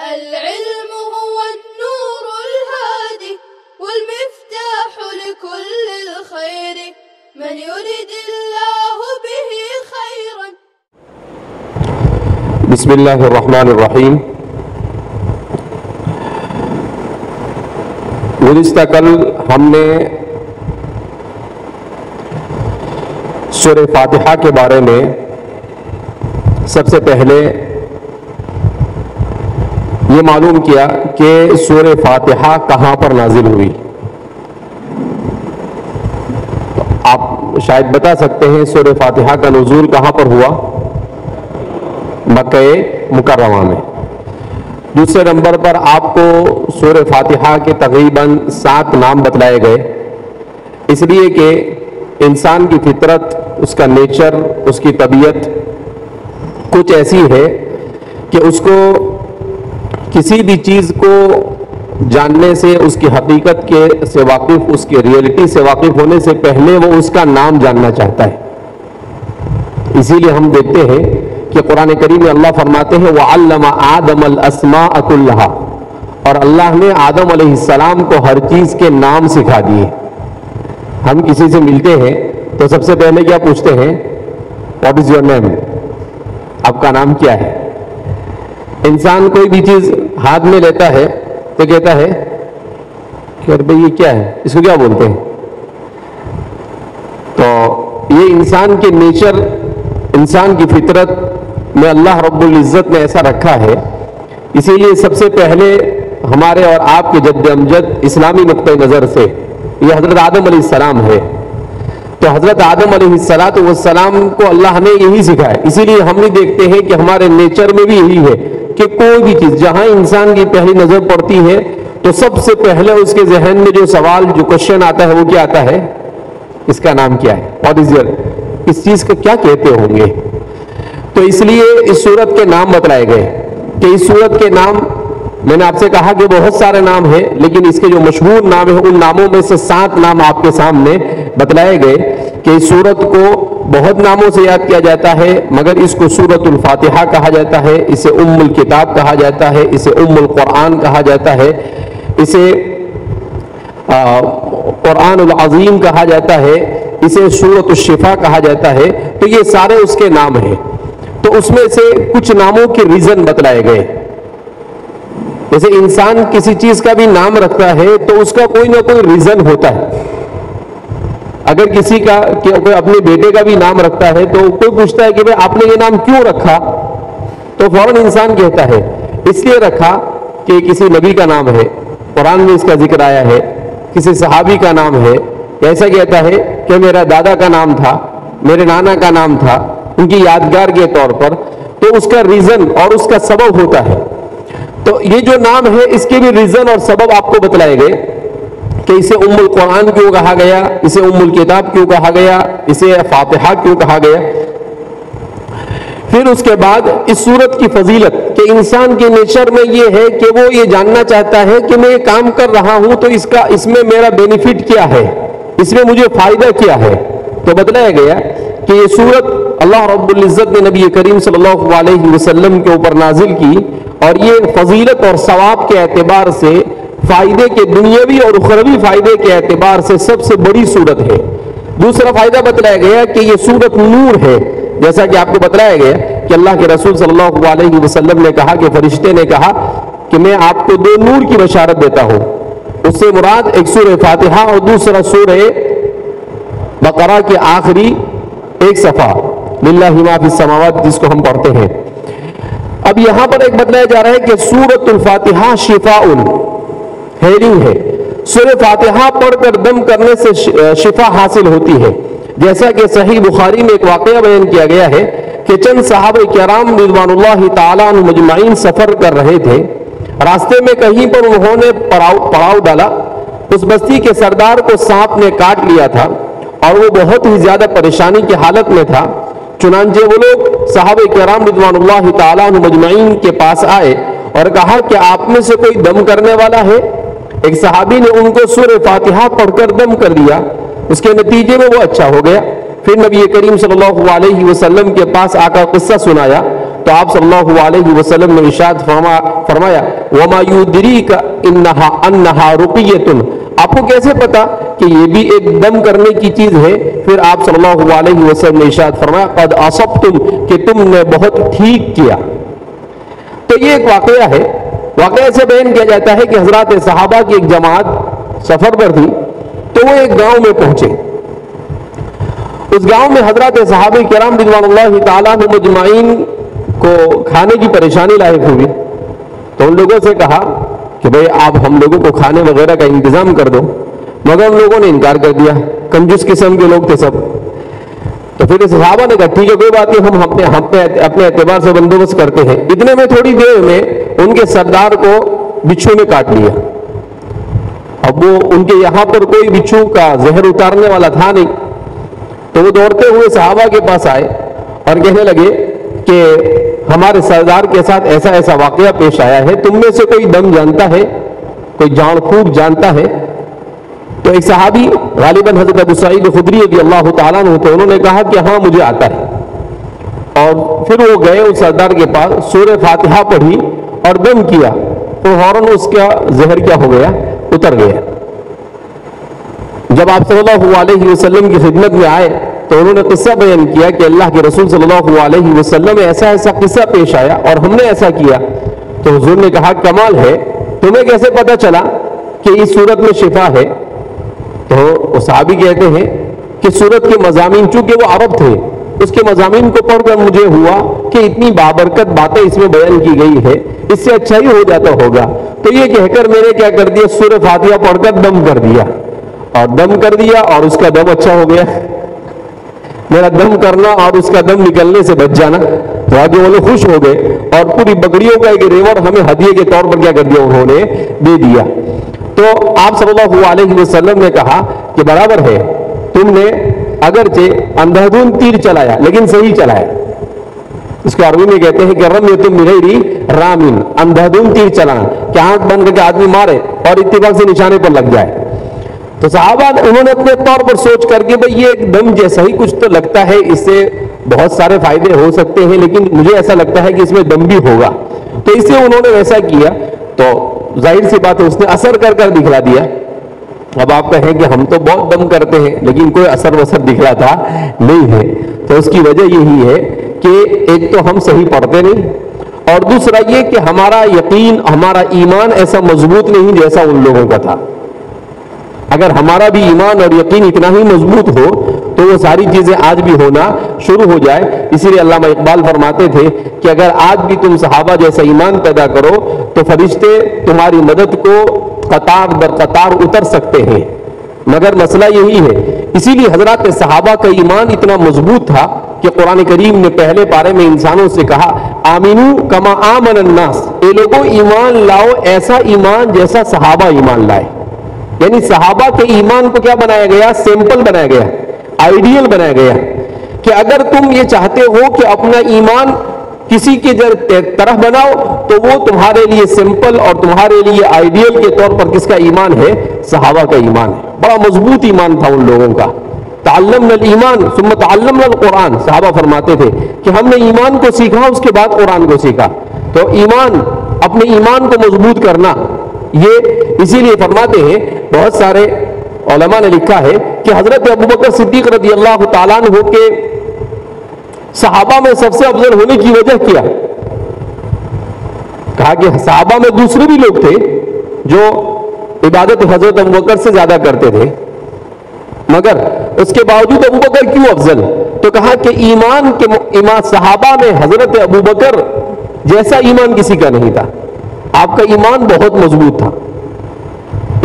العلم هو النور الهادي والمفتاح لكل الخير من يريد الله به خيرا. بسم اللہ الرحمن الرحیم. گزشتہ کل ہم نے سورہ فاتحہ کے بارے میں سب سے پہلے یہ معلوم کیا کہ سورہ فاتحہ کہاں پر نازل ہوئی. آپ شاید بتا سکتے ہیں سورہ فاتحہ کا نزول کہاں پر ہوا؟ مکہ مکرمہ میں. دوسرے نمبر پر آپ کو سورہ فاتحہ کے تقریباً 7 نام بتلائے گئے، اس لیے کہ انسان کی فطرت، اس کا نیچر، اس کی طبیعت کچھ ایسی ہے کہ اس کو کسی بھی چیز کو جاننے سے، اس کی حقیقت سے واقف، اس کی ریئلٹی سے واقف ہونے سے پہلے وہ اس کا نام جاننا چاہتا ہے. اسی لیے ہم دیکھتے ہیں کہ قرآن کریم میں اللہ فرماتے ہیں وَعَلَّمَ آدَمَ الْأَسْمَاءَ كُلَّهَا، اور اللہ نے آدم علیہ السلام کو ہر چیز کے نام سکھا دیے. ہم کسی سے ملتے ہیں تو سب سے پہلے کیا پوچھتے ہیں؟ What is your name? آپ کا نام کیا ہے؟ انسان کوئی بھی چیز ہاتھ میں لیتا ہے تو کہتا ہے کہ بھئی یہ کیا ہے، اس کو کیا بولتے ہیں؟ تو یہ انسان کے نیچر، انسان کی فطرت میں اللہ رب العزت نے ایسا رکھا ہے. اسی لیے سب سے پہلے ہمارے اور آپ کے جد امجد اسلامی نقطہ نظر سے یہ حضرت آدم علیہ السلام ہے. تو حضرت آدم علیہ السلام کو اللہ نے یہی سکھایا. اسی لیے ہم بھی دیکھتے ہیں کہ ہمارے نیچر میں بھی یہی ہے کہ کوئی بھی چیز جہاں انسان کی پہلی نظر پڑتی ہے تو سب سے پہلے اس کے ذہن میں جو سوال، جو کوشچن آتا ہے وہ کیا آتا ہے؟ اس کا نام کیا ہے؟ What is your? اس چیز کو کیا کہتے ہوں گے؟ تو اس لیے اس سورت کے نام بتلائے گئے کہ اس سورت کے نام، میں نے آپ سے کہا کہ بہت سارے نام ہیں، لیکن اس کے جو مشہور نام ہیں ان ناموں میں سے 7 نام آپ کے سامنے بتلائے گئے کہ اس سورت کو بہت ناموں سے یاد کیا جاتا ہے، مگر اس کو سورۃ الفاتحہ کہا جاتا ہے، اسے ام الکتاب کہا جاتا ہے، اسے ام القرآن کہا جاتا ہے، اسے قرآن العظیم کہا جاتا ہے، اسے سورۃ الشفا کہا جاتا ہے. تو یہ سارے اس کے نام ہیں. تو اس میں سے کچھ ناموں کے ریزن بتلائے گئے. جیسے انسان کسی چیز کا بھی نام رکھتا ہے تو اس کا کوئی نہ کوئی ریزن ہوتا ہے. اگر کسی کا کوئی اپنے بیٹے کا بھی نام رکھتا ہے تو کوئی پوچھتا ہے کہ بھئی آپ نے یہ نام کیوں رکھا؟ تو فوراً انسان کہتا ہے اس لیے رکھا کہ کسی نبی کا نام ہے، قرآن میں اس کا ذکر آیا ہے، کسی صحابی کا نام ہے. ایسا کہتا ہے کہ میرا دادا کا نام تھا، میرے نانا کا نام تھا، ان کی یادگار کے طور پر. تو اس کا ریزن اور اس کا سبب ہوتا ہے. تو یہ جو نام ہے اس کے بھی ریزن اور سبب آپ کو بتلائے گئے کہ اسے ام القرآن کیوں کہا گیا، اسے ام الکتاب کیوں کہا گیا، اسے فاتحہ کیوں کہا گیا. پھر اس کے بعد اس سورت کی فضیلت کہ انسان کے نیچر میں یہ ہے کہ وہ یہ جاننا چاہتا ہے کہ میں یہ کام کر رہا ہوں تو اس میں میرا بینیفٹ کیا ہے، اس میں مجھے فائدہ کیا ہے. تو بتلایا گیا کہ یہ سورت اللہ رب العزت نے نبی کریم صلی اللہ علیہ وسلم کے اوپر نازل کی، اور یہ فضیلت اور ثواب کے اعتبار سے، فائدے کے دنیاوی اور اخروی فائدے کے اعتبار سے سب سے بڑی سورت ہے. دوسرا فائدہ بتلایا گیا کہ یہ سورت نور ہے. جیسا کہ آپ کو بتلایا گیا کہ اللہ کے رسول صلی اللہ علیہ وسلم نے کہا کہ فرشتے نے کہا کہ میں آپ کو 2 نور کی بشارت دیتا ہوں. اس سے مراد ایک سورہ فاتحہ اور دوسرا سورہ بقرہ کے آخری ایک صفحہ للہ ما فی السماوات، جس کو ہم پڑھتے ہیں. اب یہاں پر ایک بتلایا جا رہا ہے کہ سورۃ الفاتحہ شفاء، ہیلنگ ہے. سورہ فاتحہ پڑھ کر دم کرنے سے شفا حاصل ہوتی ہے. جیسا کہ صحیح بخاری میں ایک واقعہ بیان کیا گیا ہے کہ چند صحابہ کرام رضوان اللہ تعالیٰ عنہ مجمعین سفر کر رہے تھے. راستے میں کہیں پر انہوں نے پڑاؤ ڈالا. اس بستی کے سردار کو سانپ نے کاٹ لیا تھا اور وہ بہت ہی زیادہ پریشانی کی حالت میں تھا. چنانچہ وہ لوگ صحابہ کرام رضوان اللہ تعالیٰ عنہ مجمعین کے پاس آئے اور کہا کہ آپ میں سے کوئی دم کرنے والا ہے؟ ایک صحابی نے ان کو سورہ فاتحہ پڑھ کر دم کر دیا. اس کے نتیجے میں وہ اچھا ہو گیا. پھر نبی کریم صلی اللہ علیہ وسلم کے پاس آ کر قصہ سنایا تو آپ صلی اللہ علیہ وسلم نے ارشاد فرمایا وما یدریک انہا رقیۃ، آپ کو کیسے پتا کہ یہ بھی ایک دم کرنے کی چیز ہے؟ پھر آپ صلی اللہ علیہ وسلم نے ارشاد فرمایا قد اصبتم، کہ تم نے بہت ٹھیک کیا۔ تو یہ ایک واقعہ ہے، واقعہ سے بیان کیا جاتا ہے کہ حضرات صحابہ کی ایک جماعت سفر پر تھی، تو وہ ایک گاؤں میں پہنچے۔ اس گاؤں میں حضرات صحابہ کرام رضوان اللہ تعالیٰ عنہم مجمعین کو کھانے کی پریشانی لاحق ہوئی، تو ان لوگوں سے کہا کہ بھئی آپ ہم لوگوں کو کھانے وغیرہ کا انتظام کر دو، مگر ان لوگوں نے انکار کر دیا، کنجوس قسم کے لوگ تھے سب۔ تو پھر صحابہ نے کہا ٹھیک ہے کوئی بات نہیں، ہم اپنے اعتبار سے بندوبست کرتے ہیں۔ اتنے میں تھوڑی دیر میں ان کے سردار کو بچھو نے کاٹ لیا۔ اب وہ ان کے یہاں پر کوئی بچھو کا زہر اتارنے والا تھا نہیں، تو وہ دوڑتے ہوئے صحابہ کے پاس آئے اور کہنے لگے کہ ہمارے سردار کے ساتھ ایسا ایسا واقعہ پیش آیا ہے، تم میں سے کوئی دم جانتا ہے، کوئی جان پھونک جانتا ہے؟ تو ایک صحابی غالباً حضرت ابو سعید خدری رضی اللہ تعالیٰ عنہ تھے، انہوں نے کہا کہ ہاں مجھے آتا ہے۔ اور پھر وہ گئے اس سردار کے پاس، سورہ فاتحہ پڑھی اور دم کیا، تو فوراً اس کا زہر کیا ہو گیا؟ اتر گیا۔ جب آپ صلی اللہ علیہ وسلم کی خدمت میں آئے تو انہوں نے قصہ بیان کیا کہ اللہ کے رسول صلی اللہ علیہ وسلم میں ایسا ایسا قصہ پیش آیا اور ہم نے ایسا کیا۔ تو حضور نے کہا کمال ہے، تمہیں کیسے پتا چلا کہ اس صورت میں شفا ہے؟ تو صحابی کہتے ہیں کہ سورت کے مضامین، چونکہ وہ عرب تھے، اس کے مضامین کو پڑھ کر مجھے ہوا کہ اتنی بابرکت باتیں اس میں بیان کی گئی ہے، اس سے اچھا ہی ہو جاتا ہوگا۔ تو یہ کہہ کر میں نے کیا کر دیا، سورہ فاتحہ پڑھ کر دم کر دیا، اور دم کر دیا اور اس کا دم اچھا ہو گیا۔ میرا دم کرنا اور اس کا دم نکلنے سے بچ جانا، تو آگے وہ لوگ خوش ہو گئے اور پوری بکریوں کا ایک ریوڑ ہمیں ہدیے کے طور پر کیا کر دیا، انہوں نے دے دیا۔ تو آپ صلی اللہ علیہ وسلم نے کہا کہ برابر ہے، تم نے اگرچہ اندھادھند تیر چلایا لیکن صحیح چلایا۔ اس کو عربی میں کہتے ہیں کہ رمیۃ بغیر رامین، اندھادھند تیر چلانا، کہ آنکھ بند کر کے آدمی مارے اور اتفاق سے نشانے پر لگ جائے۔ تو صحابہ انہوں نے اپنے طور پر سوچ کر کے بھئی یہ ایک دم جیسا ہی کچھ تو لگتا ہے، اس سے بہت سارے فائدے ہو سکتے ہیں، لیکن مجھے ایسا لگتا ہے کہ اس میں دم بھی ہوگا، تو اس سے انہوں نے ویسا کیا۔ تو ظاہر سی بات ہے اس نے اثر کر کر دکھلا دیا۔ اب آپ کہیں کہ ہم تو بہت دم کرتے ہیں لیکن کوئی اثر وثر دکھلاتا نہیں ہے، تو اس کی وجہ یہی ہے کہ ایک تو ہم صحیح پڑھتے نہیں، اور دوسرا یہ کہ ہمارا یقین، ہمارا ایمان ایسا مضبوط نہیں جیسا ان لوگوں کا تھا۔ اگر ہمارا بھی ایمان اور یقین اتنا ہی مضبوط ہو تو وہ ساری چیزیں آج بھی ہونا شروع ہو جائے۔ اسی لیے علامہ اقبال فرماتے تھے کہ اگر آج بھی تم صحابہ جیسا ایمان پیدا کرو تو فرشتے تمہاری مدد کو قطار در قطار اتر سکتے ہیں، مگر مسئلہ یہی ہے۔ اسی لیے حضرات صحابہ کا ایمان اتنا مضبوط تھا کہ قرآن کریم نے پہلے پارے میں انسانوں سے کہا آمینو کما آمن الناس، اے لوگوں ایمان لاؤ ایسا ایمان جیسا صحابہ ایمان لائے۔ یعنی صحابہ کے ایمان کو کیا بنایا گیا؟ سیمپل بنایا گیا، آئیڈیل بنایا گیا، کہ اگر تم یہ چاہتے ہو کہ اپنا ایمان کسی کی طرح بناؤ تو وہ تمہارے لیے سمپل اور تمہارے لیے آئیڈیل کے طور پر کس کا ایمان ہے؟ صحابہ کا ایمان ہے۔ بڑا مضبوط ایمان تھا ان لوگوں کا۔ تعلمنا الایمان ثم تعلمنا القرآن، صحابہ فرماتے تھے کہ ہم نے ایمان کو سیکھا اس کے بعد قرآن کو سیکھا۔ تو ایمان، اپنے ایمان کو مضبوط کرنا، یہ اسی لیے فرماتے ہیں، بہت سارے علماء نے لکھا ہے کہ حضرت ابوبکر صدیق رضی اللہ تعالیٰ عنہ کے صحابہ میں سب سے افضل ہونے کی وجہ کیا؟ کہا کہ صحابہ میں دوسرے بھی لوگ تھے جو عبادت حضرت ابوبکر سے زیادہ کرتے تھے، مگر اس کے باوجود ابوبکر کیوں افضل؟ تو کہا کہ ایمان صحابہ میں حضرت ابوبکر جیسا ایمان کسی کا نہیں تھا۔ آپ کا ایمان بہت مضبوط تھا،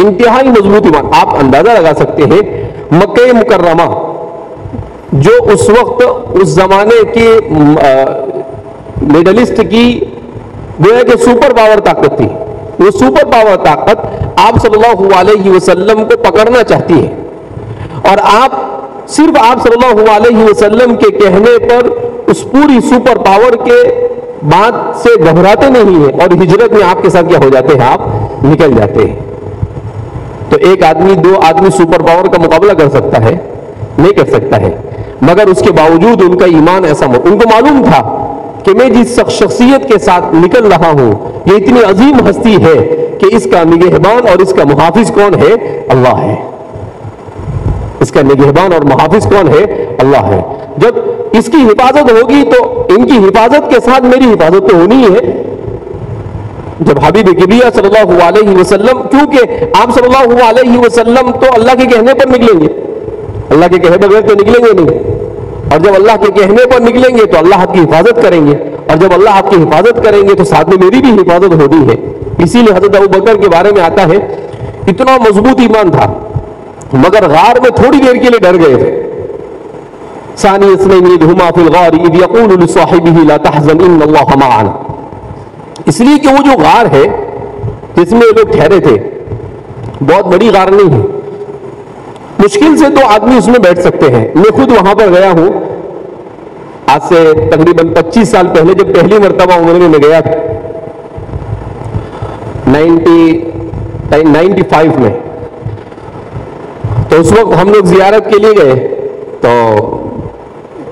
انتہائی مضبوط ایمان۔ آپ اندازہ لگا سکتے ہیں مکہ مکرمہ جو اس وقت اس زمانے کے میڈلسٹ کی گویا کہ سپر پاور طاقت تھی، وہ سپر پاور طاقت آپ صلی اللہ علیہ وسلم کو پکڑنا چاہتی ہے، اور آپ صرف آپ صلی اللہ علیہ وسلم کے کہنے پر اس پوری سپر پاور کے بات سے گھبراتے نہیں ہیں، اور ہجرت میں آپ کے ساتھ کیا ہو جاتے ہیں؟ آپ نکل جاتے ہیں۔ تو ایک آدمی، دو آدمی سپر پاور کا مقابلہ کر سکتا ہے؟ نہیں کر سکتا ہے، مگر اس کے باوجود ان کا ایمان ایسا ان کو معلوم تھا کہ کہ میں جس شخصیت کے ساتھ نکل رہا ہوں یہ اتنی عظیم ہستی ہے کہ اس کا نگہبان اور اس کا محافظ کون ہے؟ اللہ ہے. اس کا نگہبان اور محافظ کون ہے؟ اللہ ہے. جب اس کی حفاظت ہوگی تو ان کی حفاظت کے ساتھ میری حفاظت تو ہونی ہی ہے. جب حبیب کبریٰ صلی اللہ علیہ وسلم، کیونکہ آپ صلی اللہ علیہ وسلم تو اللہ کے کہنے پر نکلیں گے، اللہ کے کہے بغیر تو نکلیں گے نہیں، اور جب اللہ کے کہنے پر نکلیں گے تو اللہ آپ کی حفاظت کریں گے، اور جب اللہ آپ کی حفاظت کریں گے تو ساتھ میں میری بھی حفاظت ہونی ہے. اسی لیے حضرت ابوبکر کے بارے میں آتا ہے اتنا مضبوط ایمان تھا مگر غار میں تھوڑی دیر کے لیے ڈر گئے تھے. ثانی اثنین اذ ہما فی الغار اذ یقول لصاحبہ لا تحزن ان اللہ معنا. اس لیے کہ وہ جو غار ہے جس میں لوگ ٹھہرے تھے بہت بڑی غار نہیں ہے، مشکل سے تو آدمی اس میں بیٹھ سکتے ہیں. میں خود وہاں پر گیا ہوں آج سے تقریباً 25 سال پہلے، جب پہلی مرتبہ عمرے میں گیا تھا 95 میں، تو اس وقت ہم لوگ زیارت کے لیے گئے تو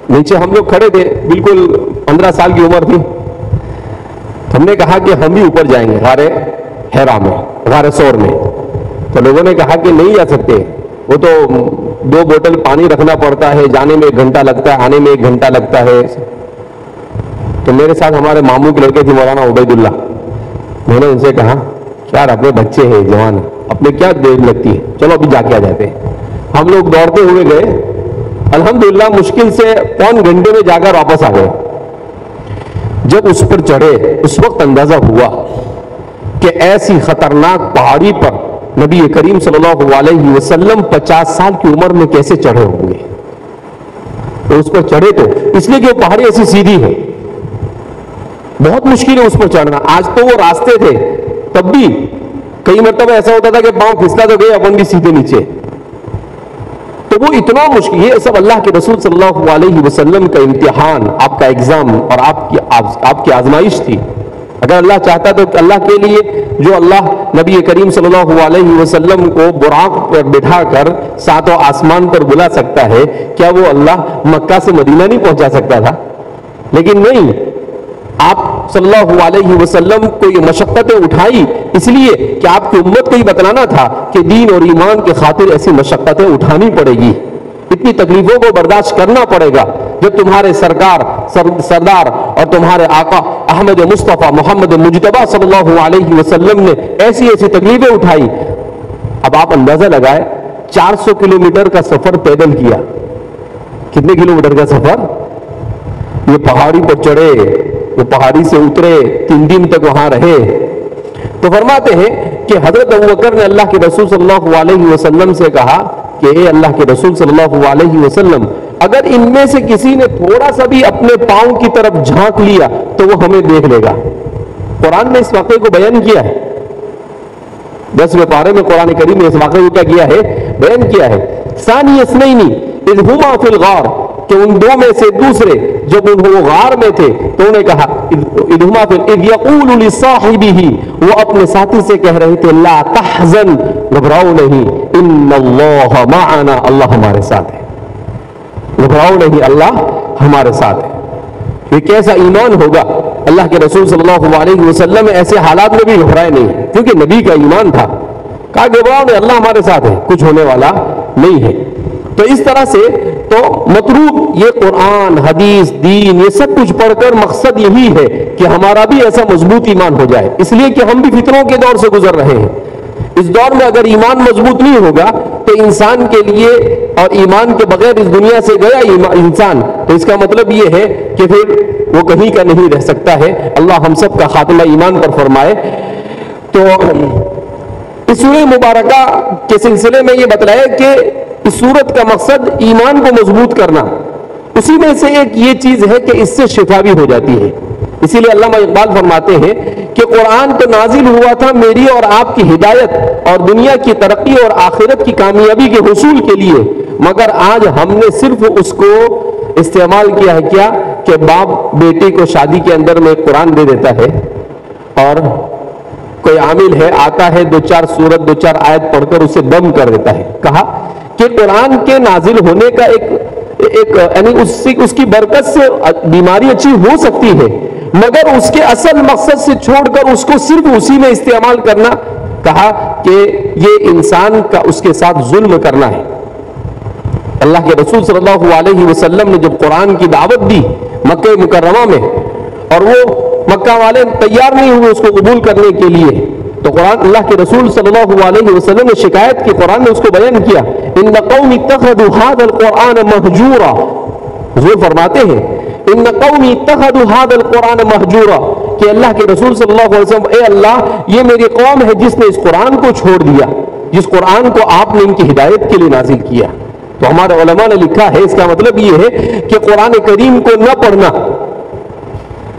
نیچے ہم لوگ کھڑے تھے، بالکل 15 سال کی عمر تھی. ہم نے کہا کہ ہم بھی اوپر جائیں گے غار حرا میں، غار ثور میں. تو لوگوں نے کہا کہ نہیں جا سکتے، وہ تو 2 بوتل پانی رکھنا پڑتا ہے، جانے میں 1 گھنٹہ لگتا ہے، آنے میں 1 گھنٹہ لگتا ہے. تو میرے ساتھ ہمارے ماموں کے لڑکے تھے مولانا عبید اللہ. میں نے ان سے کہا یار اپنے بچے ہیں، جوان، اپنے کیا دیر لگتی ہے، چلو ابھی جا کے آ جاتے ہیں. ہم لوگ دوڑتے ہوئے گئے، الحمدللہ مشکل سے 1 گھنٹے میں جا کر واپس آ گئے. جب اس پر چڑھے اس وقت اندازہ ہوا کہ ایسی خطرناک پہاڑی پر نبی کریم صلی اللہ علیہ وسلم 50 سال کی عمر میں کیسے چڑھے ہوں گے. تو اس پر چڑھے تو اس لیے کہ وہ پہاڑی ایسی سیدھی ہے، بہت مشکل ہے اس پر چڑھنا. آج تو وہ راستے تھے، تب بھی کئی مرتبہ ایسا ہوتا تھا کہ پاؤں پھسلا تو گئے، اپن بھی سیدھے نیچے. تو وہ اتنا مشکل، یہ سب اللہ کے رسول صلی اللہ علیہ وسلم کا امتحان، آپ کا ایگزام اور آپ کی آزمائش تھی. اگر اللہ چاہتا تو اللہ کے لیے جو اللہ نبی کریم صلی اللہ علیہ وسلم کو براق پر بٹھا کر 7 آسمان پر بلا سکتا ہے، کیا وہ اللہ مکہ سے مدینہ نہیں پہنچا سکتا تھا؟ لیکن نہیں، آپ صلی اللہ علیہ وسلم کو یہ مشقتیں اٹھائی اس لیے کہ آپ کی امت کو یہ بتلانا تھا کہ دین اور ایمان کے خاطر ایسی مشقتیں اٹھانی پڑے گی، اتنی تکلیفوں کو برداشت کرنا پڑے گا. جب تمہارے سردار اور تمہارے آقا احمد مصطفیٰ محمد مجتبیٰ صلی اللہ علیہ وسلم نے ایسی تکلیفیں اٹھائی. اب آپ اندازہ لگائے 400 کلومیٹر کا سفر پیدل کیا. کتنے کلومیٹر کا سفر؟ یہ پہاڑی پر چڑھے، وہ پہاڑی سے اترے، 3 دن تک وہاں رہے. تو فرماتے ہیں کہ حضرت ابوبکر نے اللہ کے رسول صلی اللہ علیہ وسلم سے کہا کہ اے اللہ کے رسول صلی اللہ علیہ وسلم، اگر ان میں سے کسی نے تھوڑا سا بھی اپنے پاؤں کی طرف جھانک لیا تو وہ ہمیں دیکھ لے گا. قرآن نے اس واقعے کو بیان کیا ہے، 10ویں پارے میں قرآن کریم نے اس واقعے کو کیا کیا ہے؟ بیان کیا ہے. ثانی اثنین اذ ہما فی الغار، کہ ان 2 میں سے دوسرے جب وہ غار میں تھے تو انہوں نے کہا اذ یقول لصاحبہ، وہ اپنے ساتھی سے کہہ رہے تھے لا تحزن، گھبراؤ نہیں، ان اللہ معنا، اللہ ہمارے ساتھ ہے. گھبراؤ نہیں، اللہ ہمارے ساتھ ہے. یہ کیسا ایمان ہوگا؟ اللہ کے رسول صلی اللہ علیہ وسلم ایسے حالات میں بھی گھبرائے نہیں، کیونکہ نبی کا ایمان تھا. کہا گھبراؤ نہیں، اللہ ہمارے ساتھ ہے، کچھ ہونے والا نہیں ہے. تو اس طرح سے تو مطلوب یہ قرآن، حدیث، دین، یہ سب کچھ پڑھ کر مقصد یہی ہے کہ ہمارا بھی ایسا مضبوط ایمان ہو جائے. اس لیے کہ ہم بھی فتنوں کے دور سے گزر رہے ہیں. اس دور میں اگر ایمان مضبوط نہیں ہوگا تو انسان کے لیے، اور ایمان کے بغیر اس دنیا سے گیا انسان، تو اس کا مطلب یہ ہے کہ پھر وہ کہیں کا نہیں رہ سکتا ہے. اللہ ہم سب کا خاتمہ ایمان پر فرمائے. تو اس سورہ مبارکہ کے سلسلے میں یہ بتلایا کہ اس سورت کا مقصد ایمان کو مضبوط کرنا. اسی میں سے ایک یہ چیز ہے کہ اس سے شفا بھی ہو جاتی ہے. اسی لیے علامہ اقبال فرماتے ہیں کہ قرآن تو نازل ہوا تھا میری اور آپ کی ہدایت اور دنیا کی ترقی اور آخرت کی کامیابی کے حصول کے لیے، مگر آج ہم نے صرف اس کو استعمال کیا ہے کیا کہ باپ بیٹی کو شادی کے اندر میں قرآن دے دیتا ہے، اور کوئی عامل ہے آتا ہے 2-4 سورت 2-4 آیت پڑھ کر اسے دم کر دیتا ہے. کہا کہ قرآن کے نازل ہونے کا ایک یعنی اس کی برکت سے بیماری اچھی ہو سکتی ہے، مگر اس کے اصل مقصد سے چھوڑ کر اس کو صرف اسی میں استعمال کرنا، کہا کہ یہ انسان کا اس کے ساتھ ظلم کرنا ہے۔ اللہ کے رسول صلی اللہ علیہ وسلم نے جب قرآن کی دعوت دی مکہ مکرمہ میں، اور وہ مکہ والے تیار نہیں ہوئے اس کو قبول کرنے کے لیے، تو قرآن اللہ کے رسول صلی اللہ علیہ وسلم نے شکایت کی، قرآن نے اس کو بیان کیا، ان قوم اتخذوا هذا القرآن مہجورا۔ حضور فرماتے ہیں ان قوم اتخذوا هذا القرآن مہجورا، کہ اللہ کے رسول صلی اللہ علیہ وسلم، اے اللہ یہ میری قوم ہے جس نے اس قرآن کو چھوڑ دیا، جس قرآن کو آپ نے ان کی ہدایت کے لیے نازل کیا۔ تو ہمارے علماء نے لکھا ہے اس کا مطلب یہ ہے کہ قرآن کریم کو نہ پڑھنا،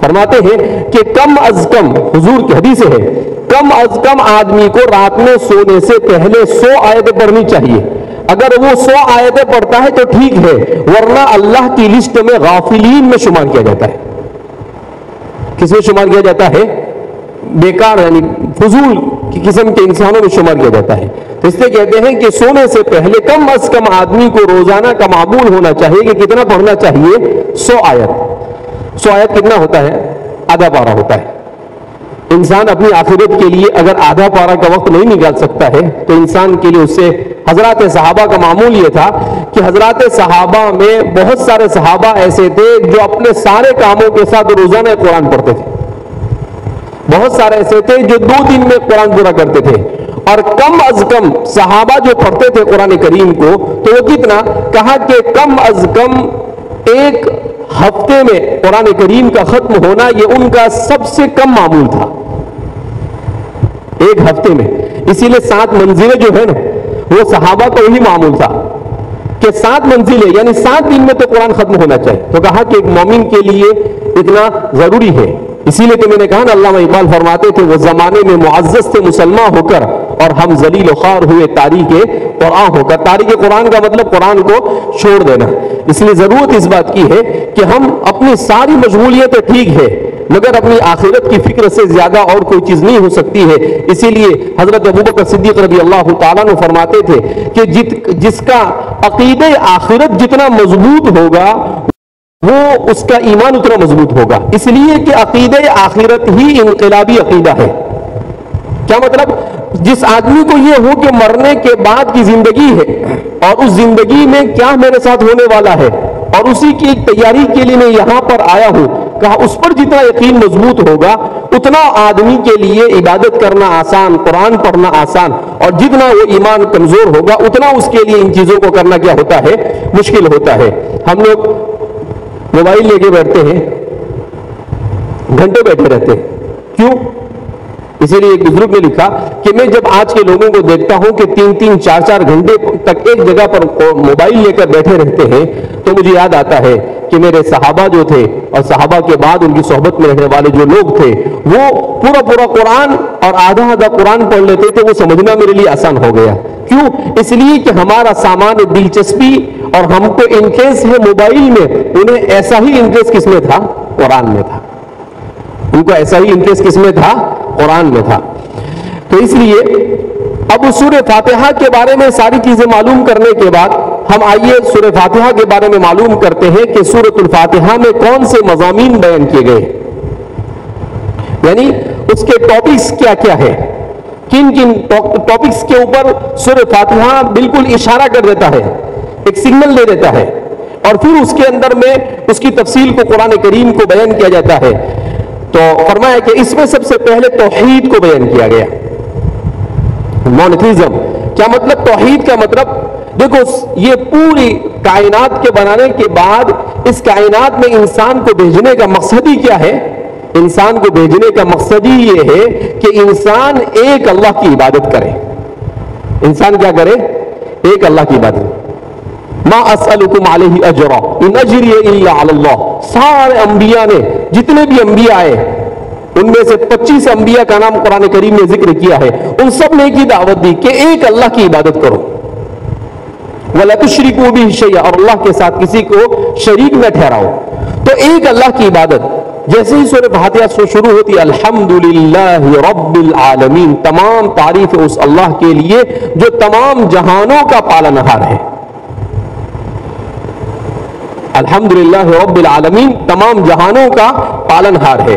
فرماتے ہیں کہ کم از کم، حضور کی حدیث ہے، کم از کم آدمی کو رات میں سونے سے پہلے 100 آیتیں پڑھنی چاہیے۔ اگر وہ 100 آیتیں پڑھتا ہے تو ٹھیک ہے، ورنہ اللہ کی لسٹ میں غافلین میں شمار کیا جاتا ہے۔ کس میں شمار کیا جاتا ہے؟ بیکار یعنی فضول کی قسم کے انسانوں میں شمار کیا جاتا ہے۔ تو اس لیے کہتے ہیں کہ سونے سے پہلے کم از کم آدمی کو روزانہ کا معمول ہونا چاہیے کہ کتنا پڑھنا چاہیے؟ 100 آیت۔ 100 آیت کتنا ہوتا ہے؟ آدھا پارہ ہوتا ہے۔ انسان اپنی آخرت کے لیے اگر آدھا پارہ کا وقت نہیں نکال سکتا ہے تو انسان کے لیے اس سے، حضرات صحابہ کا معمول یہ تھا کہ حضرات صحابہ میں بہت سارے صحابہ ایسے تھے جو اپنے سارے کاموں کے ساتھ روزانہ قرآن پڑھتے تھے، بہت سارے ایسے تھے جو 2 دن میں قرآن پورا کرتے تھے، اور کم از کم صحابہ جو پڑھتے تھے قرآن کریم کو تو وہ کتنا؟ کہا کہ کم از کم ایک ہفتے میں قرآن کریم کا ختم ہونا یہ ان کا سب سے کم معمول تھا، ایک ہفتے میں۔ اسی لیے 7 منزلیں جو ہے نا وہ صحابہ کا وہی معمول تھا کہ 7 منزلیں یعنی 7 دن میں تو قرآن ختم ہونا چاہیے۔ تو کہا کہ ایک مومن کے لیے اتنا ضروری ہے۔ اسی لیے تو میں نے کہا نا، علامہ اقبال فرماتے تھے وہ زمانے میں معزز تھے مسلمان ہو کر، اور ہم ذلیل و خوار ہوئے تاریخ قرآن ہو کر۔ تاریخ قرآن کا مطلب قرآن کو چھوڑ دینا۔ اس لیے ضرورت اس بات کی ہے کہ ہم اپنی ساری مشغولیتیں ٹھیک ہے مگر اپنی آخرت کی فکر سے زیادہ اور کوئی چیز نہیں ہو سکتی ہے۔ اسی لیے حضرت ابوبکر صدیق رضی اللہ تعالیٰ عنہ فرماتے تھے کہ جس کا عقیدہ آخرت جتنا مضبوط ہوگا وہ اس کا ایمان اتنا مضبوط ہوگا، اس لیے کہ عقیدہ آخرت ہی انقلابی عقیدہ ہے۔ کیا مطلب؟ جس آدمی کو یہ ہو کہ مرنے کے بعد کی زندگی ہے اور اس زندگی میں کیا میرے ساتھ ہونے والا ہے اور اسی کی تیاری کے لیے میں یہاں پر آیا ہوں، کہا اس پر جتنا یقین مضبوط ہوگا اتنا آدمی کے لیے عبادت کرنا آسان، قرآن پڑھنا آسان، اور جتنا وہ ایمان کمزور ہوگا اتنا اس کے لیے ان چیزوں کو کرنا کیا ہوتا ہے؟ مشکل ہوتا ہے۔ ہم لوگ موبائل لے کے بیٹھتے ہیں، گھنٹے بیٹھے رہتے ہیں، کیوں؟ اسی لیے ایک بزرگ نے لکھا کہ میں جب آج کے لوگوں کو دیکھتا ہوں کہ 3-3 4-4 گھنٹے تک ایک جگہ پر موبائل لے کر بیٹھے رہتے ہیں تو مجھے یاد آتا ہے کہ میرے صحابہ جو تھے اور صحابہ کے بعد ان کی صحبت میں رہنے والے جو لوگ تھے وہ پورا قرآن اور آدھا قرآن پڑھ لیتے تھے۔ وہ سمجھنا میرے لیے آسان ہو گیا۔ کیوں؟ اس لیے کہ ہمارا سامان دلچسپی اور ہم کو انٹرسٹ ہے موبائل میں، انہیں ایسا ہی انٹرسٹ کس میں تھا؟ قرآن میں تھا۔ ان کو ایسا ہی انٹرسٹ کس میں تھا؟ قرآن میں تھا۔ تو اس لیے اب سورہ فاتحہ کے بارے میں ساری چیزیں معلوم کرنے کے بعد ہم آئیے سورہ فاتحہ کے بارے میں معلوم کرتے ہیں کہ سورۃ الفاتحہ میں کون سے مضامین بیان کیے گئے، یعنی اس کے ٹاپکس کیا کیا ہے، کن کن ٹاپکس کے اوپر سورہ فاتحہ بالکل اشارہ کر دیتا ہے، ایک سگنل دے دیتا ہے، اور پھر اس کے اندر میں اس کی تفصیل کو قرآن کریم کو بیان کیا جاتا ہے۔ تو فرمایا کہ اس میں سب سے پہلے توحید کو بیان کیا گیا، مونوتھیزم۔ کیا مطلب توحید کا مطلب؟ دیکھو یہ پوری کائنات کے بنانے کے بعد اس کائنات میں انسان کو بھیجنے کا مقصد ہی کیا ہے؟ انسان کو بھیجنے کا مقصد ہی یہ ہے کہ انسان ایک اللہ کی عبادت کرے۔ انسان کیا کرے؟ ایک اللہ کی عبادت۔ ما اسألکم علیہ اجرا ان اجری الا علی اللہ۔ سارے انبیاء نے، جتنے بھی انبیاء آئے ان میں سے 25 انبیاء کا نام قرآن کریم نے ذکر کیا ہے، ان سب نے ایک ہی دعوت دی کہ ایک اللہ کی عبادت کرو، وَلَا تُشْرِكُوا بِهِ شَيْئًا، اور اللہ کے ساتھ کسی کو شریک نہ ٹھہراؤ۔ تو ایک اللہ کی عبادت، جیسے ہی سورہ فاتحہ سے شروع ہوتی ہے الحمدللہ رب العالمین، تمام تعریف اس اللہ کے لیے جو تمام جہانوں کا پالنہار ہے۔ الحمدللہ رب العالمین تمام جہانوں کا پالنہار ہے.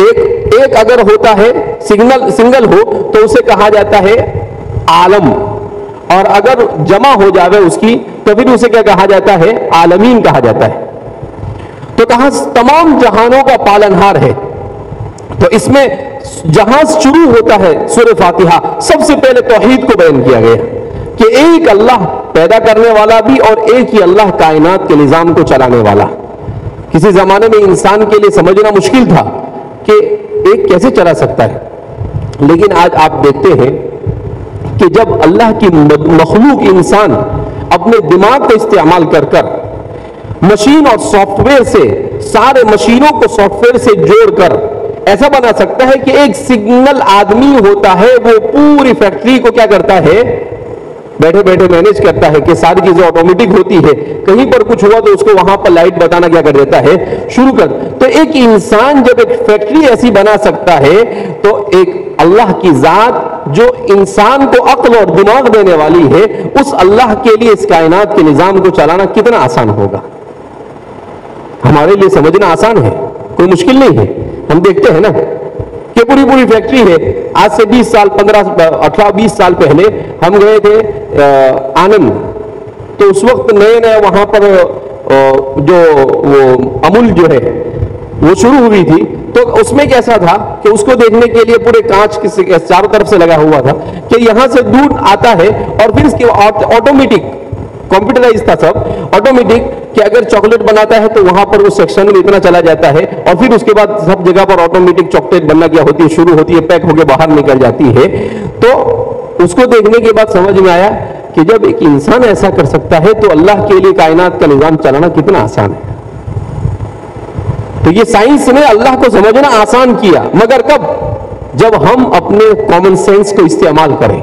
ایک اگر ہوتا ہے سنگل ہو تو اسے کہا جاتا ہے عالم, اور اگر جمع ہو جاوے اس کی تو پھر اسے کیا کہا جاتا ہے؟ عالمین کہا جاتا ہے. تو کہا تمام جہانوں کا پالنہار ہے. تو اس میں جہاں شروع ہوتا ہے سورہ فاتحہ, سب سے پہلے توحید کو بیان کیا گیا کہ ایک اللہ پیدا کرنے والا بھی اور ایک ہی اللہ کائنات کے نظام کو چلانے والا. کسی زمانے میں انسان کے لیے سمجھنا مشکل تھا کہ ایک کیسے چلا سکتا ہے, لیکن آج آپ دیکھتے ہیں کہ جب اللہ کی مخلوق انسان اپنے دماغ کو استعمال کر مشین اور سافٹ ویئر سے سارے مشینوں کو سافٹ ویئر سے جوڑ کر ایسا بنا سکتا ہے کہ ایک سگنل آدمی ہوتا ہے وہ پوری فیکٹری کو کیا کرتا ہے؟ بیٹھے بیٹھے مینیج کرتا ہے کہ ساری چیزیں آٹومیٹک ہوتی ہے. کہیں پر کچھ ہوا تو اس کو وہاں پر لائٹ بتانا کیا کر دیتا ہے؟ شروع کر. تو ایک انسان جب ایک فیکٹری ایسی بنا سکتا ہے تو ایک اللہ کی ذات جو انسان کو عقل اور دماغ دینے والی ہے, اس اللہ کے لیے اس کائنات کے نظام کو چلانا کتنا آسان ہوگا. ہمارے لیے سمجھنا آسان ہے, کوئی مشکل نہیں ہے. ہم دیکھتے ہیں نا کہ پوری فیکٹری ہے. آج سے 20 سال 18-20 سال پہلے ہم گئے تھے آنند, تو اس وقت نئے وہاں پر جو وہ امول جو ہے وہ شروع ہوئی تھی. تو اس میں کیسا تھا کہ اس کو دیکھنے کے لیے پورے کانچ چاروں طرف سے لگا ہوا تھا کہ یہاں سے دودھ آتا ہے اور پھر اس کے آٹومیٹک کمپیوٹرائز تھا سب آٹومیٹک, کہ اگر چاکلیٹ بناتا ہے تو وہاں پر وہ سیکشن میں اتنا چلا جاتا ہے اور پھر اس کے بعد سب جگہ پر آٹومیٹک چاکلیٹ بننا کیا ہوتی ہے, شروع ہوتی ہے, پیک ہو کے باہر نکل جاتی ہے. تو اس کو دیکھنے کے بعد سمجھ میں آیا کہ جب ایک انسان ایسا کر سکتا ہے تو اللہ کے لیے کائنات کا نظام چلانا کتنا آسان ہے. تو یہ سائنس نے اللہ کو سمجھنا آسان کیا, مگر کب؟ جب ہم اپنے کامن سینس کو استعمال کریں,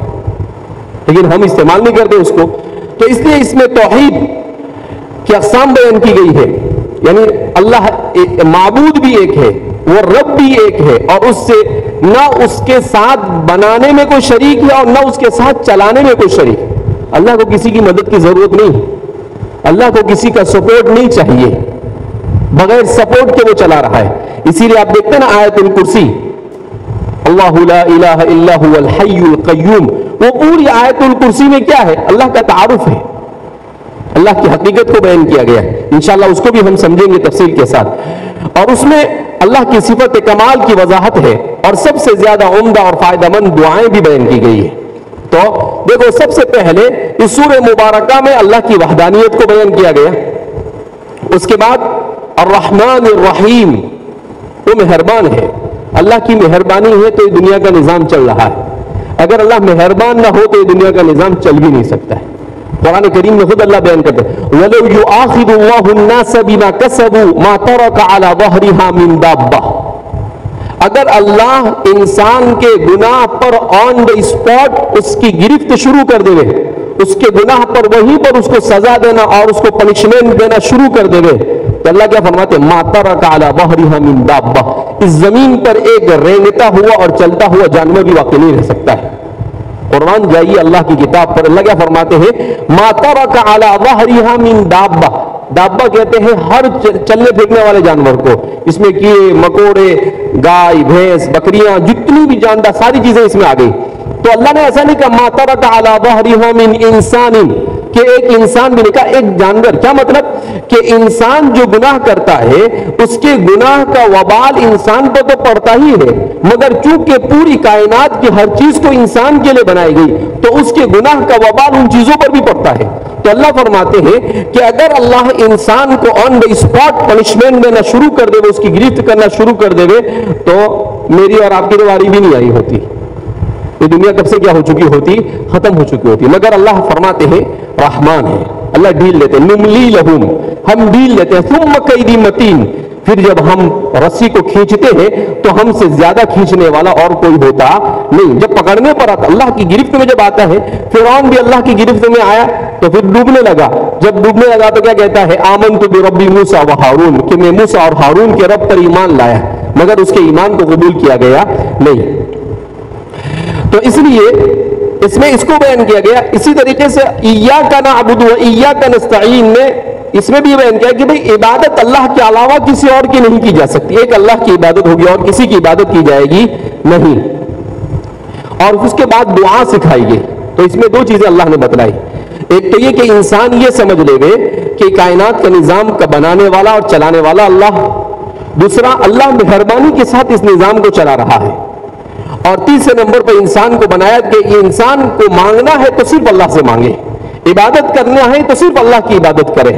لیکن ہم استعمال نہیں کرتے اس کو. تو اس لیے اس میں توحید کی اقسام بیان کی گئی ہے, یعنی اللہ معبود بھی ایک ہے, وہ رب بھی ایک ہے, اور اس سے نہ اس کے ساتھ بنانے میں کوئی شریک ہے اور نہ اس کے ساتھ چلانے میں کوئی شریک. اللہ کو کسی کی مدد کی ضرورت نہیں, اللہ کو کسی کا سپورٹ نہیں چاہیے, بغیر سپورٹ کے وہ چلا رہا ہے. اسی لیے آپ دیکھتے ہیں نا آیت الکرسی, اللہ لا الہ الا هو الحی القیوم, وہ پوری آیت الکرسی میں کیا ہے؟ اللہ کا تعارف ہے, اللہ کی حقیقت کو بیان کیا گیا ہے. انشاءاللہ اس کو بھی ہم سمجھیں گے تفصیل کے ساتھ. اور اس میں اللہ کی صفت کمال کی وضاحت ہے, اور سب سے زیادہ عمدہ اور فائدہ مند دعائیں بھی بیان کی گئی ہے. تو دیکھو, سب سے پہلے اس سورہ مبارکہ میں اللہ کی وحدانیت کو بیان کیا گیا. اس کے بعد الرحمن الرحیم, وہ مہربان ہے. اللہ کی مہربانی ہے تو یہ دنیا کا نظام چل رہا ہے. اگر اللہ مہربان نہ ہو تو یہ دنیا کا نظام چل بھی نہیں سکتا ہے. قرآن کریم میں خود اللہ بیان کرتے ہیں وَلَوْ يُؤَاخِذُ اللَّهُ النَّاسَ بِمَا كَسَبُوا مَا تَرَكَ عَلَى ظَهْرِهَا مِن دَابَّةٍ, اگر اللہ انسان کے گناہ پر آن دا اسپاٹ اس کی گرفت شروع کر دے, اس کے گناہ پر وہیں پر اس کو سزا دینا اور اس کو پنشمنٹ دینا شروع کر دے, تو اللہ کیا فرماتے ہیں؟ مَا تَرَكَ عَلَى ظَهْرِهَا مِن دَابَّةٍ, اس زمین پر ایک رینگتا ہوا اور چلتا ہوا جانور بھی واقع نہیں رہ سکتا ہے. قرآن جائیے اللہ کی کتاب پر, اللہ کیا فرماتے ہیں؟ مَا تَرَكَ عَلَى ظَهْرِهَا مِن دَابَّةٍ, دابا کہتے ہیں ہر چلنے پھرنے والے جانور کو. اس میں کیڑے مکوڑے, گائے بھینس بکریاں, جتنی بھی جاندار ساری چیزیں اس میں آ گئی. تو اللہ نے ایسا نہیں کہا مَا تَرَكَ عَلَى ظَهْرِهَا مِن إِنسَانٍ, کہ ایک انسان بھی نہیں کہا, ایک جانور. کیا مطلب؟ کہ انسان جو گناہ کرتا ہے اس کے گناہ کا وبال انسان پر تو پڑتا ہی ہے, مگر چونکہ پوری کائنات کی ہر چیز کو انسان کے لیے بنائی گئی تو اس کے گناہ کا وبال ان چیزوں پر بھی پڑتا ہے. تو اللہ فرماتے ہیں کہ اگر اللہ انسان کو آن دا اسپاٹ پنشمنٹ دینا شروع کر دے, اس کی گرفت کرنا شروع کر دے, تو میری اور آپ کی رواری بھی نہیں آئی ہوتی, یہ دنیا کب سے کیا ہو چکی ہوتی؟ ختم ہو چکی ہوتی. مگر اللہ فرماتے ہیں رحمان ہے, اللہ ڈیل لیتے ہیں. نملی لہم, ہم ڈیل لیتے ہیں. ثم کیدی متین, پھر جب ہم رسی کو کھینچتے ہیں تو ہم سے زیادہ کھینچنے والا اور کوئی ہوتا نہیں. جب پکڑنے پر آتا, اللہ کی گرفت میں جب آتا ہے, فرعون بھی اللہ کی گرفت میں آیا تو پھر ڈوبنے لگا. جب ڈوبنے لگا تو کیا کہتا ہے؟ آمنت بربی موسیٰ و ہارون, کہ میں موسیٰ اور ہارون کے رب پر ایمان لایا, مگر اس کے ایمان کو قبول کیا گیا نہیں. تو اس لیے اس میں اس کو بیان کیا گیا. اسی طریقے سے ایاک نعبد و ایاک نستعین میں اس میں بھی بیان کیا کہ بھئی عبادت اللہ کے علاوہ کسی اور کی نہیں کی جا سکتی. ایک اللہ کی عبادت ہوگی اور کسی کی عبادت کی جائے گی نہیں. اور اس کے بعد دعا سکھائی گئی. تو اس میں دو چیزیں اللہ نے بتلائی. ایک تو یہ کہ انسان یہ سمجھ لے گے کہ کائنات کا نظام کا بنانے والا اور چلانے والا اللہ. دوسرا اللہ مہربانی کے ساتھ اس نظام کو چلا رہا ہے. اور تیسرے نمبر پر انسان کو بنایا کہ یہ انسان کو مانگنا ہے تو صرف اللہ سے مانگے, عبادت کرنا ہے تو صرف اللہ کی عبادت کرے.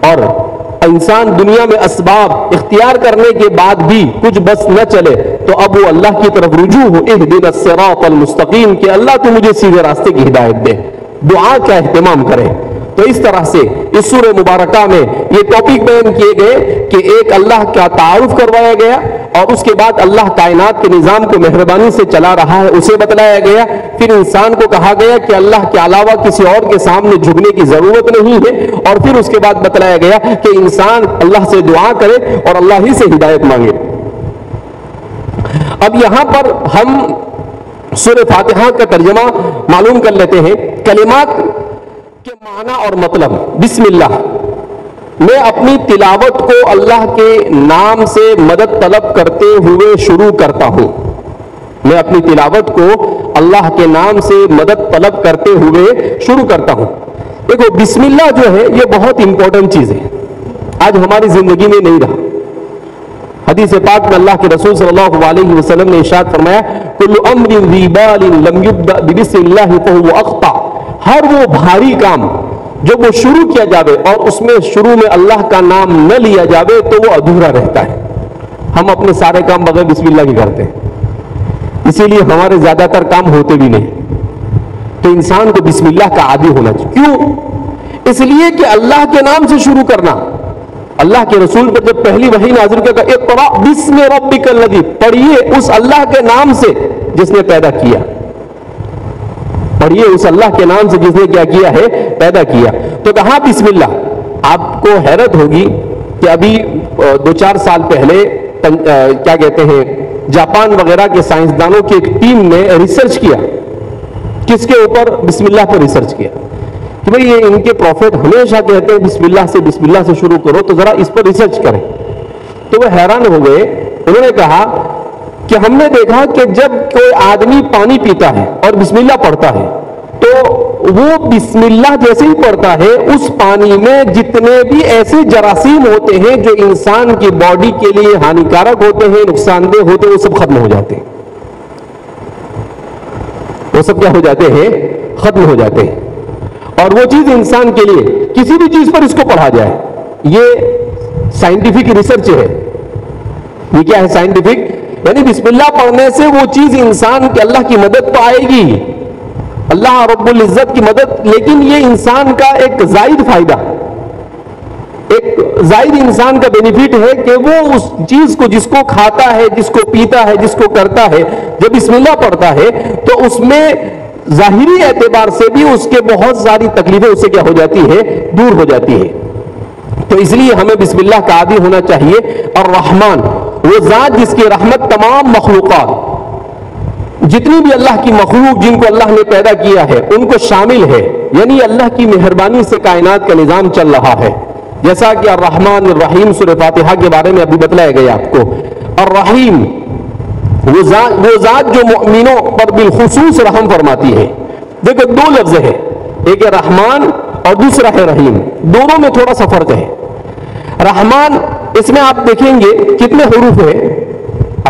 اور انسان دنیا میں اسباب اختیار کرنے کے بعد بھی کچھ بس نہ چلے تو اب وہ اللہ کی طرف رجوع ہو. اہدنا الصراط المستقیم, کہ اللہ تو مجھے سیدھے راستے کی ہدایت دے. دعا کا اہتمام کرے. تو اس طرح سے اس سورہ مبارکہ میں یہ ٹاپک بیان کیے گئے کہ ایک اللہ کا تعارف کروایا گیا, اور اس کے بعد اللہ کائنات کے نظام کو مہربانی سے چلا رہا ہے اسے بتلایا گیا. پھر انسان کو کہا گیا کہ اللہ کے علاوہ کسی اور کے سامنے جھکنے کی ضرورت نہیں ہے. اور پھر اس کے بعد بتلایا گیا کہ انسان اللہ سے دعا کرے اور اللہ ہی سے ہدایت مانگے. اب یہاں پر ہم سورہ فاتحہ کا ترجمہ معلوم کر لیتے ہیں. کلمات کے معنی اور مطلب. بسم اللہ, میں اپنی تلاوت کو اللہ کے نام سے مدد طلب کرتے ہوئے شروع کرتا ہوں. میں اپنی تلاوت کو اللہ کے نام سے مدد طلب کرتے ہوئے شروع کرتا ہوں. دیکھو بسم اللہ جو ہے یہ بہت امپورٹنٹ چیز ہے, آج ہماری زندگی میں نہیں رہا. حدیث پاک میں اللہ کے رسول صلی اللہ علیہ وسلم نے ارشاد فرمایا کل امر ذی بال لم یبدأ ببسم اللہ فهو اخطأ. ہر وہ بھاری کام جو وہ شروع کیا جاوے اور اس میں شروع میں اللہ کا نام نہ لیا جاوے تو وہ ادھورا رہتا ہے. ہم اپنے سارے کام بغیر بسم اللہ کے کرتے ہیں, اسی لیے ہمارے زیادہ تر کام ہوتے بھی نہیں. تو انسان کو بسم اللہ کا عادی ہونا چاہیے. کیوں؟ اس لیے کہ اللہ کے نام سے شروع کرنا. اللہ کے رسول پر جب پہلی وحی نازل کیا کہ اقرأ بسم ربک الذی, پڑھیے اس اللہ کے نام سے جس نے پیدا کیا. پڑھیے اس اللہ کے نام سے جس نے کیا کیا ہے, پیدا کیا. تو کہاں بسم اللہ. آپ کو حیرت ہوگی کہ ابھی 2-4 سال پہلے کیا کہتے ہیں جاپان وغیرہ کے سائنسدانوں کی ایک ٹیم نے ریسرچ کیا. کس کے اوپر؟ بسم اللہ پر ریسرچ کیا کہ بھئی یہ ان کے پروفیٹ ہمیشہ کہتے ہیں بسم اللہ سے شروع کرو, تو ذرا اس پر ریسرچ کریں. تو وہ حیران ہو گئے. انہوں نے کہا کہ ہم نے دیکھا کہ جب کوئی آدمی پانی پیتا ہے اور بسم اللہ پڑھتا ہے تو وہ بسم اللہ جیسے ہی پڑھتا ہے اس پانی میں جتنے بھی ایسے جراثیم ہوتے ہیں جو انسان کی باڈی کے لیے ہانیکارک ہوتے ہیں, نقصان دہ ہوتے ہیں, وہ سب ختم ہو جاتے ہیں. وہ سب کیا ہو جاتے ہیں؟ ختم ہو جاتے ہیں. اور وہ چیز انسان کے لیے کسی بھی چیز پر اس کو پڑھا جائے, یہ سائنٹیفک ریسرچ ہے. یہ کیا ہے؟ سائنٹیفک. یعنی بسم اللہ پڑھنے سے وہ چیز انسان کے اللہ کی مدد تو آئے گی, اللہ رب العزت کی مدد, لیکن یہ انسان کا ایک زائد فائدہ, ایک زائد انسان کا بینیفٹ ہے کہ وہ اس چیز کو جس کو کھاتا ہے, جس کو پیتا ہے, جس کو کرتا ہے, جب بسم اللہ پڑھتا ہے تو اس میں ظاہری اعتبار سے بھی اس کے بہت ساری تکلیفیں اس سے کیا ہو جاتی ہے؟ دور ہو جاتی ہے. تو اس لیے ہمیں بسم اللہ کا عادی ہونا چاہیے. اور رحمان وہ ذات جس کی رحمت تمام مخلوقات, جتنی بھی اللہ کی مخلوق جن کو اللہ نے پیدا کیا ہے ان کو شامل ہے. یعنی اللہ کی مہربانی سے کائنات کا نظام چل رہا ہے. جیسا کہ الرحمن الرحیم سورہ فاتحہ کے بارے میں ابھی بتلایا گیا آپ کو. الرحیم وہ ذات جو مؤمنوں پر بالخصوص رحم فرماتی ہے. دیکھو دو لفظ ہے, ایک ہے رحمان اور دوسرا ہے رحیم. دونوں میں تھوڑا سا فرق ہے. رحمان اس میں آپ دیکھیں گے کتنے حروف ہیں؟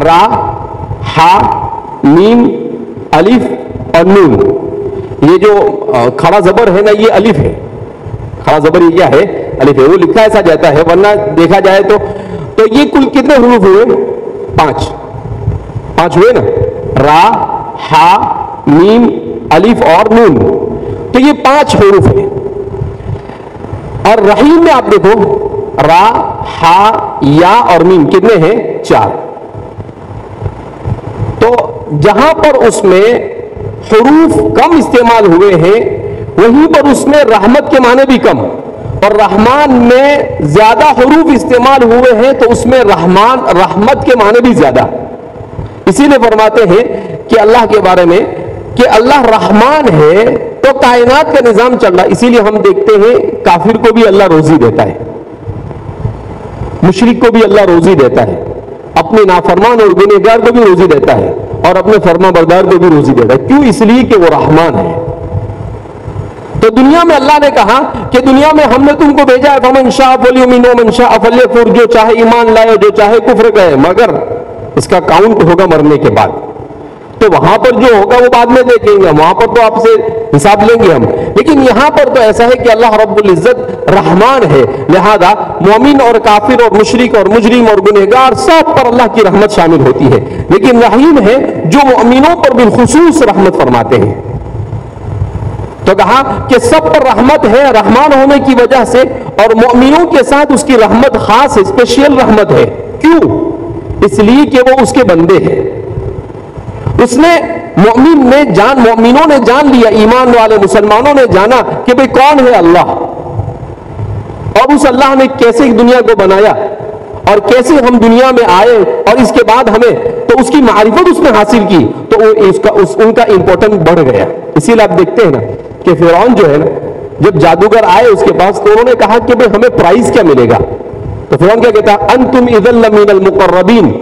را, ہا, میم, الف اور نون. یہ جو کھڑا زبر ہے نا یہ الف ہے. کھڑا زبر یہ کیا ہے؟ الف ہے. وہ لکھا ایسا جاتا ہے, ورنہ دیکھا جائے تو یہ کل کتنے حروف ہوئے؟ 5 ہوئے نا. را, ہا, میم, الف اور نون. تو یہ 5 حروف ہیں. اور رحیم میں آپ دیکھو را, ہا, یا اور میم کتنے ہیں؟ 4. تو جہاں پر اس میں حروف کم استعمال ہوئے ہیں وہیں پر اس میں رحمت کے معنی بھی کم, اور رحمان میں زیادہ حروف استعمال ہوئے ہیں تو اس میں رحمت کے معنی بھی زیادہ. اسی لیے فرماتے ہیں کہ اللہ کے بارے میں کہ اللہ رحمان ہے تو کائنات کا نظام چل رہا. اسی لیے ہم دیکھتے ہیں کافر کو بھی اللہ روزی دیتا ہے, مشرک کو بھی اللہ روزی دیتا ہے, اپنے نافرمان اور گنہگار کو بھی روزی دیتا ہے, اور اپنے فرما بردار کو بھی روزی دیتا ہے. کیوں؟ اس لیے کہ وہ رحمان ہے. تو دنیا میں اللہ نے کہا کہ دنیا میں ہم نے تم کو بھیجا ہے فمن شاء فلیؤمن ومن شاء فلیکفر, جو چاہے ایمان لائے جو چاہے کفر کرے, مگر اس کا کاؤنٹ ہوگا مرنے کے بعد. تو وہاں پر جو ہوگا وہ بعد میں دیکھیں گے, وہاں پر تو آپ سے حساب لیں گے ہم. لیکن یہاں پر تو ایسا ہے کہ اللہ رب العزت رحمان ہے, لہذا مومن اور کافر اور مشرک اور مجرم اور گنہگار سب پر اللہ کی رحمت شامل ہوتی ہے. لیکن رحیم ہے جو مومنوں پر بالخصوص رحمت فرماتے ہیں. تو کہا کہ سب پر رحمت ہے رحمان ہونے کی وجہ سے, اور مومنوں کے ساتھ اس کی رحمت خاص ہے, اسپیشل رحمت ہے. کیوں؟ اس لیے کہ وہ اس کے بندے ہیں. اس نے مومنوں نے جان لیا, ایمان والے مسلمانوں نے جانا کہ بھئی کون ہے اللہ, اور اس اللہ نے کیسے دنیا کو بنایا اور کیسے ہم دنیا میں آئے, اور اس کے بعد ہمیں تو اس کی معرفت اس نے حاصل کی, تو ان کا امپورٹنٹ بڑھ گیا. اسی لیے آپ دیکھتے ہیں نا کہ فرعون جو ہے نا, جب جادوگر آئے اس کے پاس تو انہوں نے کہا کہ بھئی ہمیں پرائز کیا ملے گا. تو فرعون کیا کہتا ہے, انتم اذا لمن المقربین,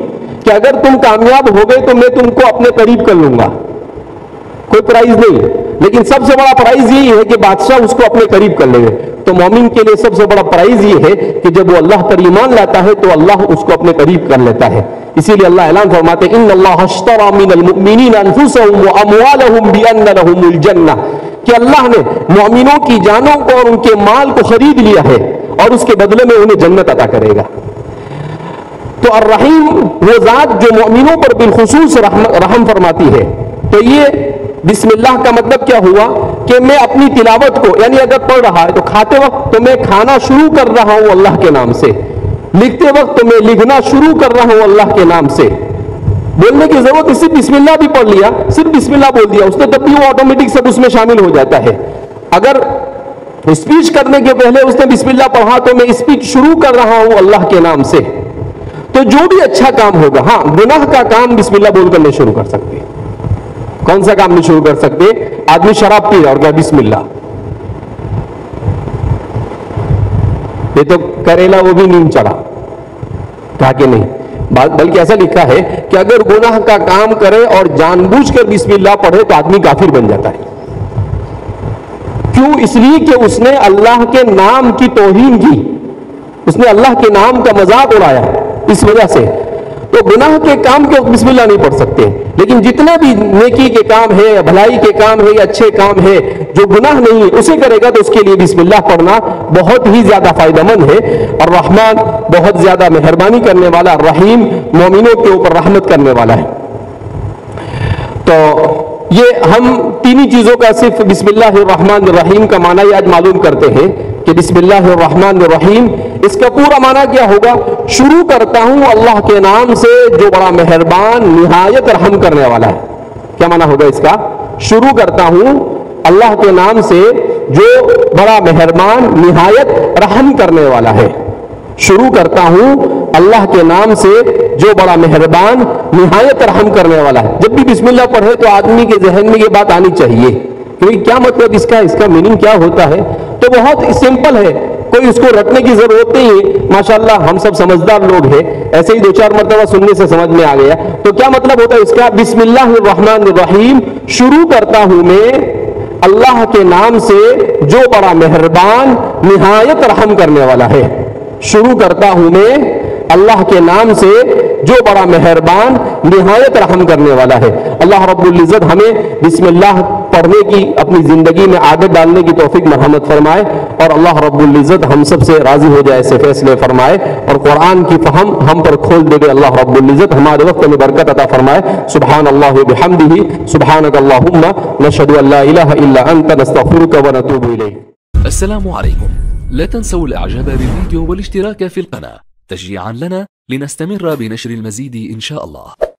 کہ اگر تم کامیاب ہو گئے تو میں تم کو اپنے قریب کر لوں گا. کوئی پرائز نہیں, لیکن سب سے بڑا پرائز یہی ہے کہ بادشاہ اس کو اپنے قریب کر لے گا. تو مومن کے لیے سب سے بڑا پرائز یہ ہے کہ جب وہ اللہ پر ایمان لاتا ہے تو اللہ اس کو اپنے قریب کر لیتا ہے. اسی لیے اللہ اعلان فرماتے ہیں ان اللہ اشتری من المؤمنین انفسهم واموالهم بان لهم الجنہ, کہ اللہ نے مومنوں کی جانوں کو اور ان کے مال کو خرید لیا ہے اور اس کے بدلے میں انہیں جنت عطا کرے گا. تو الرحیم وہ ذات جو مومنوں پر بالخصوص رحم فرماتی ہے. تو یہ بسم اللہ کا مطلب کیا ہوا کہ میں اپنی تلاوت کو, یعنی اگر پڑھ رہا ہے تو کھاتے وقت تو میں کھانا شروع کر رہا ہوں اللہ کے نام سے, لکھتے وقت تو میں لکھنا شروع کر رہا ہوں اللہ کے نام سے. بولنے کی ضرورت ہے, صرف بسم اللہ بھی پڑھ لیا, صرف بسم اللہ بول دیا اس نے, تب بھی وہ آٹومیٹک سب اس میں شامل ہو جاتا ہے. اگر اسپیچ کرنے کے پہلے اس نے بسم اللہ پڑھا تو میں اسپیچ شروع کر رہا ہوں اللہ کے نام سے. تو جو بھی اچھا کام ہوگا, ہاں گناہ کا کام بسم اللہ بول کر نہیں شروع کر سکتے. کون سا کام نہیں شروع کر سکتے؟ آدمی شراب پی رہا اور کہا بسم اللہ, یہ تو کریلا وہ بھی نیند چڑھا, کہا کہ نہیں. بلکہ ایسا لکھا ہے کہ اگر گناہ کا کام کرے اور جان بوجھ کر بسم اللہ پڑھے تو آدمی کافر بن جاتا ہے. کیوں؟ اس لیے کہ اس نے اللہ کے نام کی توہین کی, اس نے اللہ کے نام کا مذاق اڑایا. اس وجہ سے تو گناہ کے کام کے بسم اللہ نہیں پڑھ سکتے. لیکن جتنے بھی نیکی کے کام ہے یا بھلائی کے کام ہے یا اچھے کام ہے جو گناہ نہیں ہے اسے کرے گا تو اس کے لیے بسم اللہ پڑھنا بہت ہی زیادہ فائدہ مند ہے. اور رحمان بہت زیادہ مہربانی کرنے والا, رحیم مومنوں کے اوپر رحمت کرنے والا ہے. تو یہ ہم تینی چیزوں کا صرف بسم اللہ الرحمن الرحیم کا معنی آج معلوم کرتے ہیں کہ بسم اللہ الرحمن الرحیم اس کا پورا معنی کیا ہوگا؟ شروع کرتا ہوں اللہ کے نام سے جو بڑا مہربان نہایت رحم کرنے والا ہے. کیا معنی ہوگا اس کا؟ شروع کرتا ہوں اللہ کے نام سے جو بڑا مہربان نہایت رحم کرنے والا ہے. شروع کرتا ہوں اللہ کے نام سے جو بڑا مہربان نہایت رحم کرنے والا ہے. جب بھی بسم اللہ پڑھے تو آدمی کے ذہن میں یہ بات آنی چاہیے کہ کیا مطلب اس کا میننگ کیا ہوتا ہے. تو بہت سمپل ہے, کوئی اس کو رٹنے کی ضرورت نہیں ہے. ماشاءاللہ ہم سب سمجھدار لوگ ہیں, ایسے ہی 2-4 مرتبہ سننے سے سمجھ میں آ گیا. تو کیا مطلب ہوتا ہے اس کا؟ بسم اللہ الرحمن الرحیم, شروع کرتا ہوں میں اللہ کے نام سے جو بڑا مہربان نہایت رحم کرنے والا ہے. شروع کرتا ہوں میں اللہ کے نام سے جو بڑا مہربان نہایت رحم کرنے والا ہے. اللہ رب العزت ہمیں بسم اللہ پڑھنے کی اپنی زندگی میں عادت ڈالنے کی توفیق مرحمت فرمائے, اور اللہ رب العزت ہم سب سے راضی ہو جائے, ایسے فیصلے فرمائے, اور قرآن کی فہم ہم پر کھول دے گے. اللہ رب العزت ہمارے وقت میں برکت عطا فرمائے. سبحان اللہ بحمدہ, سبحانک اللہم, نشہد ان لا الہ الا انت, نستغفرک ونتوب الیک. السلام عليكم. لا تنسوا الاعجاب بالفيديو والاشتراك في القناة تشجيعا لنا لنستمر بنشر المزيد إن شاء الله.